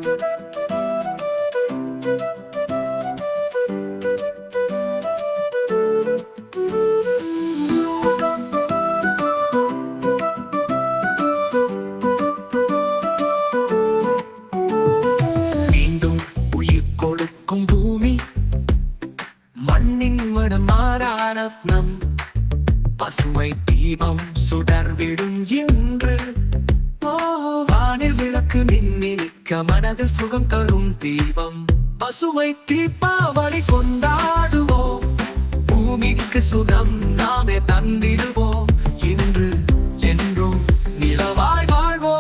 மீண்டும் உயிர் கொடுக்கும் பூமி, மண்ணின் மனமாறான நம் பசுமை தீபம் சுடர்விடும் இன்று. வானில் விளக்கு மின்மினிக்க மனதில் சுகம் தரும் தீபம். பசுமை தீபாவளி கொண்டாடுவோம், பூமிக்கு சுகம் நாமே தந்திடுவோம். இன்று என்றும் நிலவாய் வாழ்வோம்.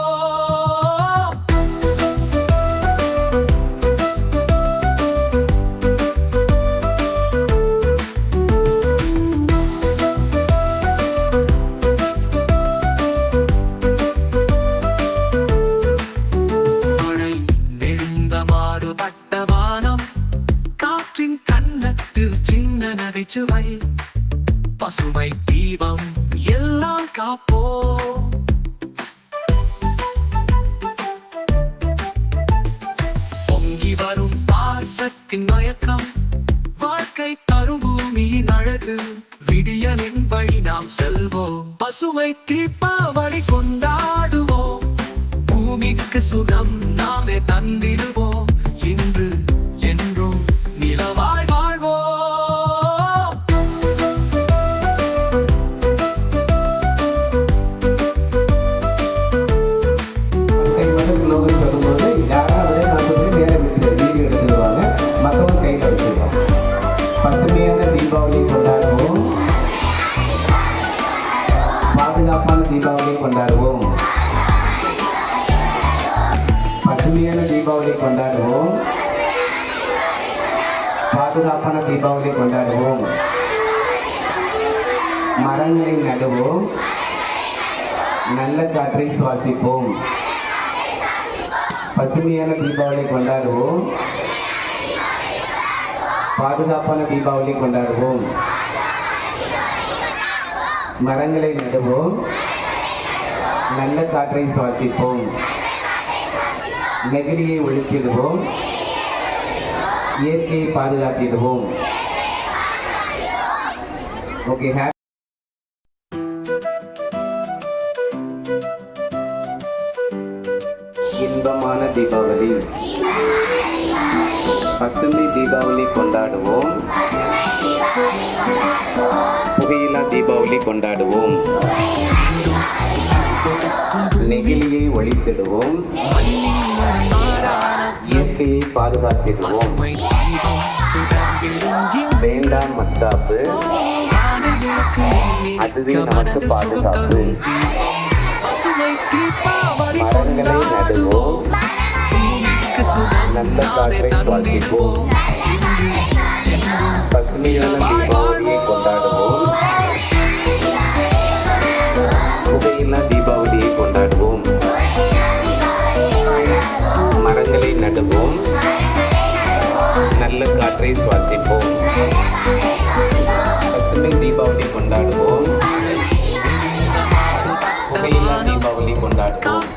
வானம் காற்றின் கன்னத்தில் சின்ன நகைச்சுவை. பசுமை தீபம் எல்லாம் காப்போ. பொங்கி வரும் பாசத்தின் மயக்கம், வாழ்க்கை தரும் பூமியின் அழகு. விடியலின் வழி நாம் செல்வோம், பசுமை தீபாவளி கொண்டாடுவோம். பூமிக்கு சுகம் நாமே தந்திடுவோம். இன்று என்றும் நிலவாய் வாழ்வோம். சொல்லும்போது யாராவது 40 பேர் நேரம் வீடியோ எடுத்துருவாங்க, மற்றவங்க கையில் வச்சுருவாங்க. பசுமையான தீபாவளி கொண்டாடுவோம், பாதுகாப்பான தீபாவளி கொண்டாடுவோம். பசுமையான தீபாவளி கொண்டாடுவோம், பாதுகாப்பான தீபாவளி கொண்டாடுவோம். மரங்களை நடுவோம், நல்ல காற்றை சுவாசிப்போம். பசுமையான தீபாவளி கொண்டாடுவோம், பாதுகாப்பான தீபாவளி கொண்டாடுவோம். மரங்களை நடுவோம், நல்ல காற்றை சுவாசிப்போம். நெகிழியை ஒழித்திடுவோம், இயற்கையை பாதுகாத்திடுவோம். ஓகே. இன்பமான தீபாவளி, பசுமை தீபாவளி கொண்டாடுவோம், புகையில்லா தீபாவளி கொண்டாடுவோம். நெகிழியை ஒழித்திடுவோம், இயற்கையை பாதுகாத்திடுவோம். வேண்டாம் மத்தாப்பு, அதுவே நமக்கு பாதுகாப்பு. மரங்களை நடுவோம், நல்ல காற்றை சுவாசிப்போம். பசுமையான தீபாவளியை கொண்டாடுவோம், புகையில்லா தீபாவளியை கொண்டாடுவோம். மரங்களை நடுவோம், நல்ல காற்றை சுவாசிப்போம். பசுமை தீபாவளி கொண்டாடுவோம், புகையில்லா தீபாவளி கொண்டாடுவோம்.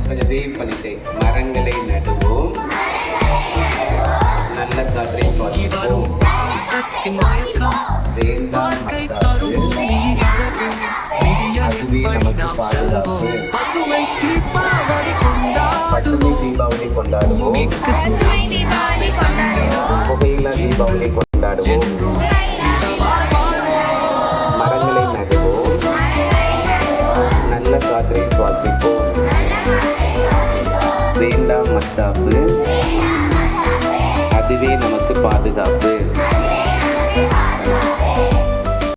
கொஞ்சம் வெயிட் பண்ணிட்டு மரங்களை நடுவோம், நல்ல காற்றை சுவாசிப்போம். வேண்டாம் மத்தாப்பு, அதுவே நமக்கு பாதுகாப்பு. பசுமை தீபாவளி கொண்டாடுவோம், புகையில்லா தீபாவளி கொண்டாடுவோம். மரங்களை நடுவோம், நல்ல காற்றை சுவாசிப்போம். வேண்டாம் மத்தாப்பு, அதுவே நமக்கு பாதுகாப்பு.